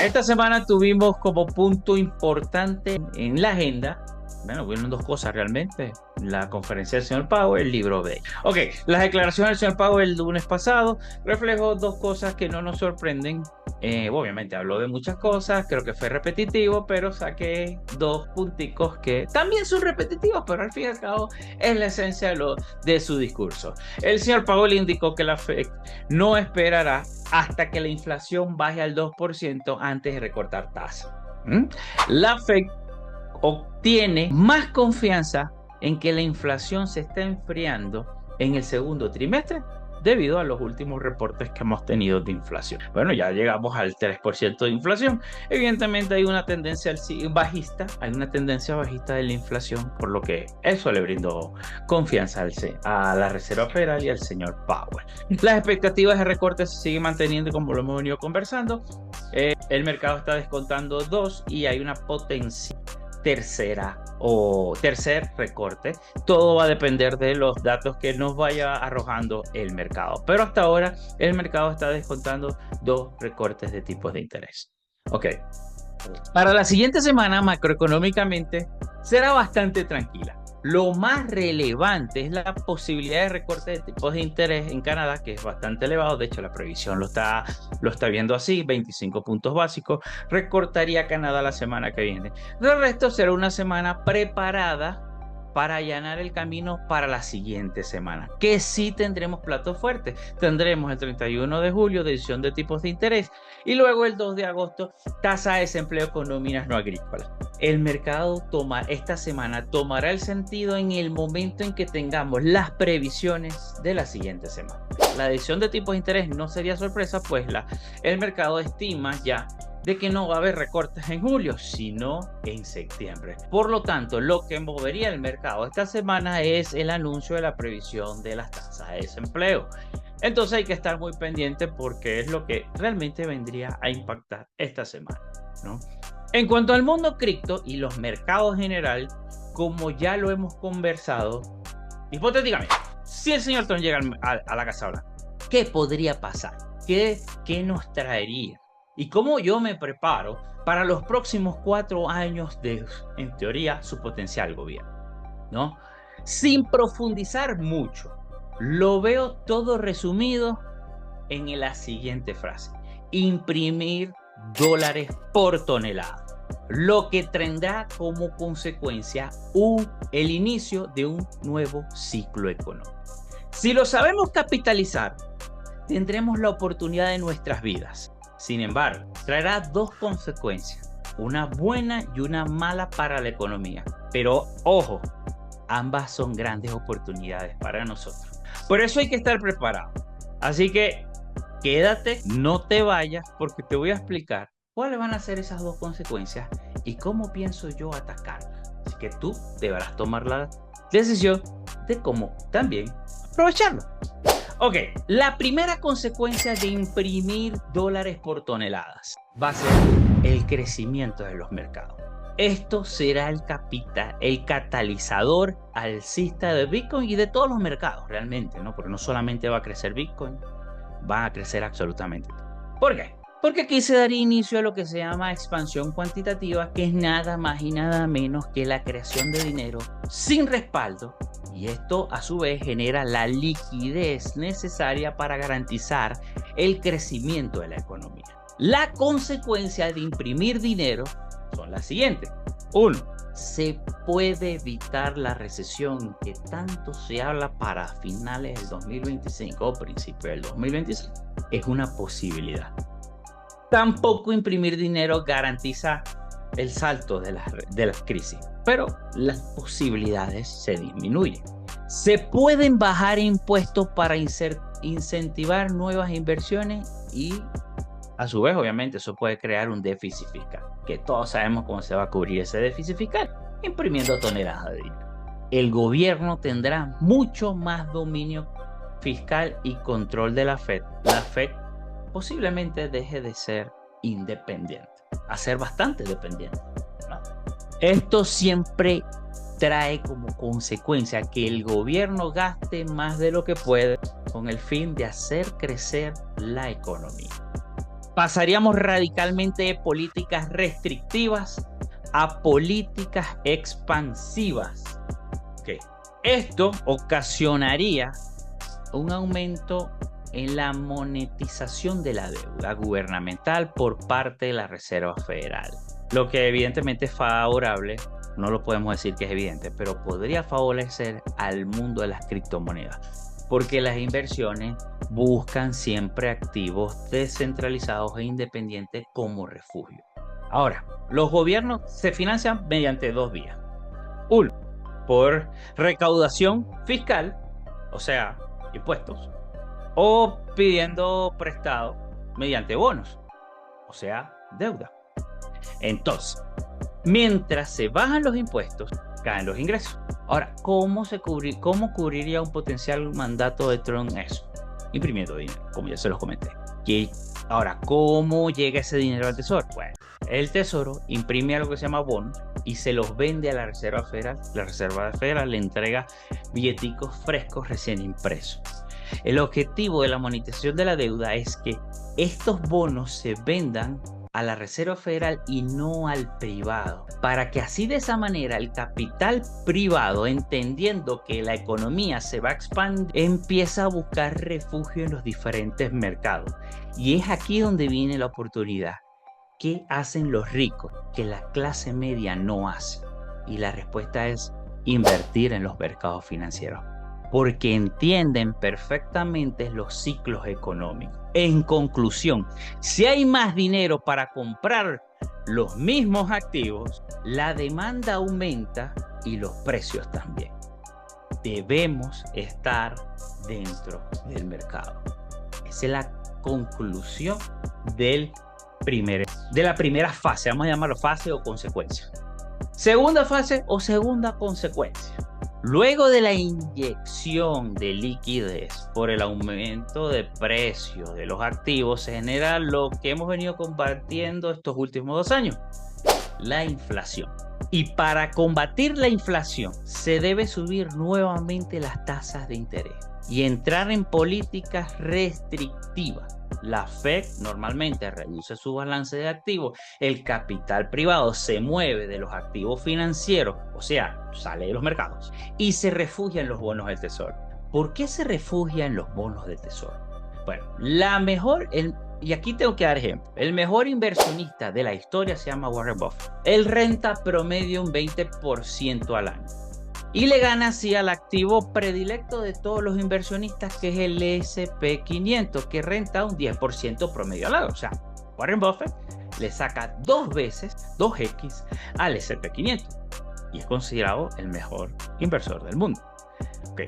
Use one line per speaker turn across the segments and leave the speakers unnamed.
Esta semana tuvimos como punto importante en la agenda, bueno, hubieron dos cosas realmente, la conferencia del señor Powell, el libro B. Ok, las declaraciones del señor Powell el lunes pasado reflejó dos cosas que no nos sorprenden. Obviamente habló de muchas cosas, creo que fue repetitivo, pero saqué dos punticos que también son repetitivos, pero al fin y al cabo es la esencia de su discurso. El señor Powell indicó que la Fed no esperará hasta que la inflación baje al 2% antes de recortar tasas. La Fed obtiene más confianza en que la inflación se está enfriando en el segundo trimestre debido a los últimos reportes que hemos tenido de inflación. Bueno, ya llegamos al 3% de inflación. Evidentemente hay una tendencia bajista, de la inflación, por lo que eso le brindó confianza a la Reserva Federal y al señor Powell. Las expectativas de recorte se siguen manteniendo como lo hemos venido conversando. El mercado está descontando 2 y hay una potencial tercer recorte. Todo va a depender de los datos que nos vaya arrojando el mercado, pero hasta ahora el mercado está descontando 2 recortes de tipos de interés. Ok, para la siguiente semana macroeconómicamente será bastante tranquila. Lo más relevante es la posibilidad de recorte de tipos de interés en Canadá, que es bastante elevado. De hecho, la previsión lo está viendo así, 25 puntos básicos. Recortaría Canadá la semana que viene. El resto será una semana preparada para allanar el camino para la siguiente semana, que sí tendremos platos fuertes. Tendremos el 31 de julio decisión de tipos de interés y luego el 2 de agosto tasa de desempleo con nóminas no agrícolas. El mercado esta semana tomará el sentido en el momento en que tengamos las previsiones de la siguiente semana. La decisión de tipos de interés no sería sorpresa, pues el mercado estima ya de que no va a haber recortes en julio, sino en septiembre. Por lo tanto, lo que movería el mercado esta semana es el anuncio de la previsión de las tasas de desempleo. Entonces hay que estar muy pendiente porque es lo que realmente vendría a impactar esta semana, ¿no? En cuanto al mundo cripto y los mercados en general, como ya lo hemos conversado, hipotéticamente, si el señor Trump llega a la Casa Blanca, ¿qué podría pasar? ¿Qué nos traería? Y cómo yo me preparo para los próximos 4 años de, en teoría, su potencial gobierno, ¿no? Sin profundizar mucho, lo veo todo resumido en la siguiente frase: imprimir dólares por tonelada, lo que tendrá como consecuencia el inicio de un nuevo ciclo económico. Si lo sabemos capitalizar, tendremos la oportunidad de nuestras vidas. Sin embargo, traerá 2 consecuencias, una buena y una mala para la economía. Pero ojo, ambas son grandes oportunidades para nosotros. Por eso hay que estar preparado. Así que quédate, no te vayas, porque te voy a explicar cuáles van a ser esas 2 consecuencias y cómo pienso yo atacarlas. Así que tú deberás tomar la decisión de cómo también aprovecharlo. Ok, la primera consecuencia de imprimir dólares por toneladas va a ser el crecimiento de los mercados. Esto será el catalizador alcista de Bitcoin y de todos los mercados realmente, ¿no? Porque no solamente va a crecer Bitcoin, va a crecer absolutamente todo. ¿Por qué? Porque aquí se daría inicio a lo que se llama expansión cuantitativa, que es nada más y nada menos que la creación de dinero sin respaldo. Y esto a su vez genera la liquidez necesaria para garantizar el crecimiento de la economía. La consecuencia de imprimir dinero son las siguientes. 1. Se puede evitar la recesión que tanto se habla para finales del 2025 o principios del 2026. Es una posibilidad. Tampoco imprimir dinero garantiza el salto de las crisis, pero las posibilidades se disminuyen. Se pueden bajar impuestos para incentivar nuevas inversiones y a su vez, obviamente, eso puede crear un déficit fiscal, que todos sabemos cómo se va a cubrir ese déficit fiscal, imprimiendo toneladas de dinero. El gobierno tendrá mucho más dominio fiscal y control de la Fed. La Fed posiblemente deje de ser independiente, a ser bastante dependiente, ¿no? Esto siempre trae como consecuencia que el gobierno gaste más de lo que puede con el fin de hacer crecer la economía. pasaríamos radicalmente de políticas restrictivas a políticas expansivas. Okay. Esto ocasionaría un aumento en la monetización de la deuda gubernamental por parte de la Reserva Federal, lo que evidentemente es favorable, no lo podemos decir que es evidente, pero podría favorecer al mundo de las criptomonedas, porque las inversiones buscan siempre activos descentralizados e independientes como refugio. Ahora, los gobiernos se financian mediante dos vías. Uno, por recaudación fiscal, o sea, impuestos, o pidiendo prestado mediante bonos, o sea, deuda. Entonces, mientras se bajan los impuestos, caen los ingresos. Ahora, ¿cómo cubriría un potencial mandato de Trump eso? Imprimiendo dinero, como ya se los comenté. Ahora, ¿cómo llega ese dinero al Tesoro? Bueno, el Tesoro imprime algo que se llama bonos y se los vende a la Reserva Federal. La Reserva Federal le entrega billeticos frescos recién impresos. El objetivo de la monetización de la deuda es que estos bonos se vendan a la Reserva Federal y no al privado, para que así de esa manera el capital privado, entendiendo que la economía se va a expandir, empieza a buscar refugio en los diferentes mercados. Y es aquí donde viene la oportunidad. ¿Qué hacen los ricos que la clase media no hace? Y la respuesta es invertir en los mercados financieros, porque entienden perfectamente los ciclos económicos. En conclusión, si hay más dinero para comprar los mismos activos, la demanda aumenta y los precios también. Debemos estar dentro del mercado. Esa es la conclusión de la primera fase. Vamos a llamarlo fase o consecuencia. Segunda fase o segunda consecuencia. Luego de la inyección de liquidez por el aumento de precio de los activos, se genera lo que hemos venido compartiendo estos últimos 2 años, la inflación. Y para combatir la inflación, se debe subir nuevamente las tasas de interés y entrar en políticas restrictivas. La Fed normalmente reduce su balance de activos, el capital privado se mueve de los activos financieros, o sea, sale de los mercados, y se refugia en los bonos del tesoro. ¿Por qué se refugia en los bonos del tesoro? Bueno, y aquí tengo que dar ejemplo. El mejor inversionista de la historia se llama Warren Buffett. Él renta promedio un 20% al año. Y le gana así al activo predilecto de todos los inversionistas, que es el S&P 500, que renta un 10% promedio al año. O sea, Warren Buffett le saca 2x al S&P 500 y es considerado el mejor inversor del mundo. Okay.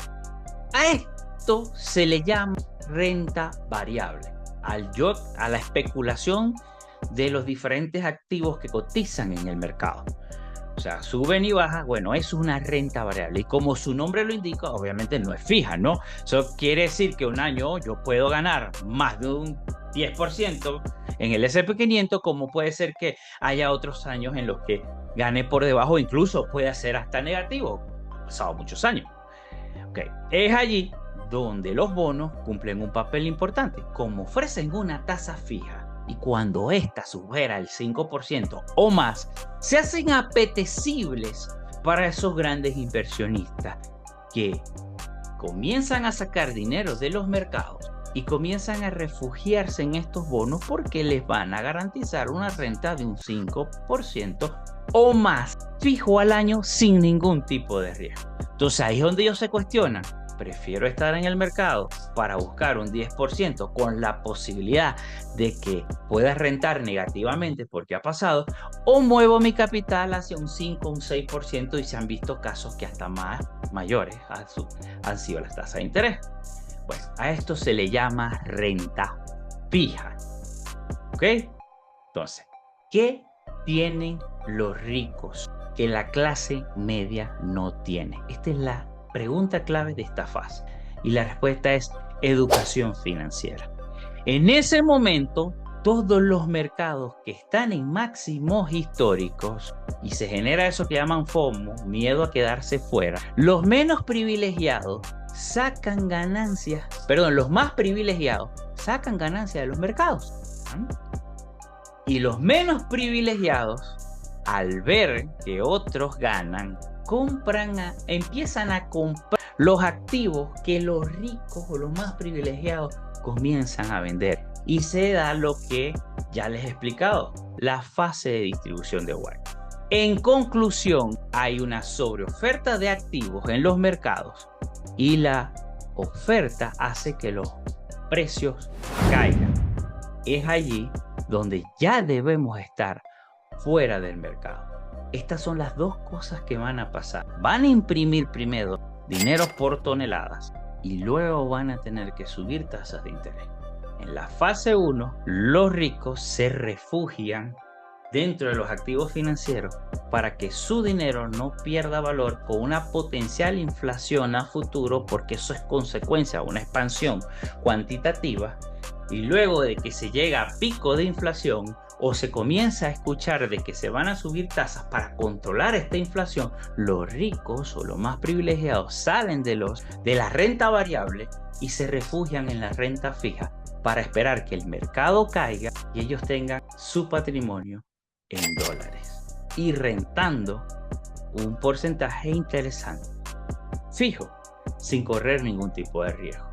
A esto se le llama renta variable, a la especulación de los diferentes activos que cotizan en el mercado. O sea, suben y bajan, bueno, es una renta variable. Y como su nombre lo indica, obviamente no es fija, ¿no? Eso quiere decir que un año yo puedo ganar más de un 10% en el S&P 500, como puede ser que haya otros años en los que gane por debajo, incluso puede ser hasta negativo. Han pasado muchos años. Okay. Es allí donde los bonos cumplen un papel importante, como ofrecen una tasa fija. Y cuando ésta supera el 5% o más, se hacen apetecibles para esos grandes inversionistas que comienzan a sacar dinero de los mercados y comienzan a refugiarse en estos bonos porque les van a garantizar una renta de un 5% o más fijo al año sin ningún tipo de riesgo. Entonces ahí es donde ellos se cuestionan. Prefiero estar en el mercado para buscar un 10% con la posibilidad de que pueda rentar negativamente porque ha pasado, o muevo mi capital hacia un 5, un 6%, y se han visto casos que hasta mayores han sido las tasas de interés. Bueno, a esto se le llama renta fija. ¿Ok? Entonces, ¿qué tienen los ricos que la clase media no tiene? Esta es la pregunta clave de esta fase. Y la respuesta es educación financiera. En ese momento, todos los mercados que están en máximos históricos y se genera eso que llaman FOMO, miedo a quedarse fuera, los menos privilegiados sacan ganancias, los más privilegiados sacan ganancias de los mercados. Y los menos privilegiados, al ver que otros ganan, empiezan a comprar los activos que los ricos o los más privilegiados comienzan a vender. Y se da lo que ya les he explicado, la fase de distribución de White. En conclusión, hay una sobreoferta de activos en los mercados y la oferta hace que los precios caigan. Es allí donde ya debemos estar fuera del mercado. Estas son las dos cosas que van a pasar. Van a imprimir primero dinero por toneladas y luego van a tener que subir tasas de interés. En la fase 1, los ricos se refugian dentro de los activos financieros para que su dinero no pierda valor con una potencial inflación a futuro, porque eso es consecuencia de una expansión cuantitativa. Y luego de que se llega a pico de inflación o se comienza a escuchar de que se van a subir tasas para controlar esta inflación, los ricos o los más privilegiados salen de la renta variable y se refugian en la renta fija para esperar que el mercado caiga y ellos tengan su patrimonio en dólares y rentando un porcentaje interesante, fijo, sin correr ningún tipo de riesgo.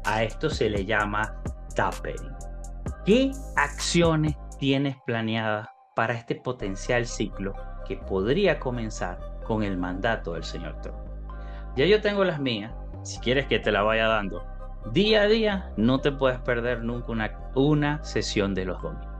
A esto se le llama tapering. ¿Qué acciones tienes planeadas para este potencial ciclo que podría comenzar con el mandato del señor Trump? Ya yo tengo las mías. Si quieres que te la vaya dando día a día, no te puedes perder nunca una sesión de los domingos.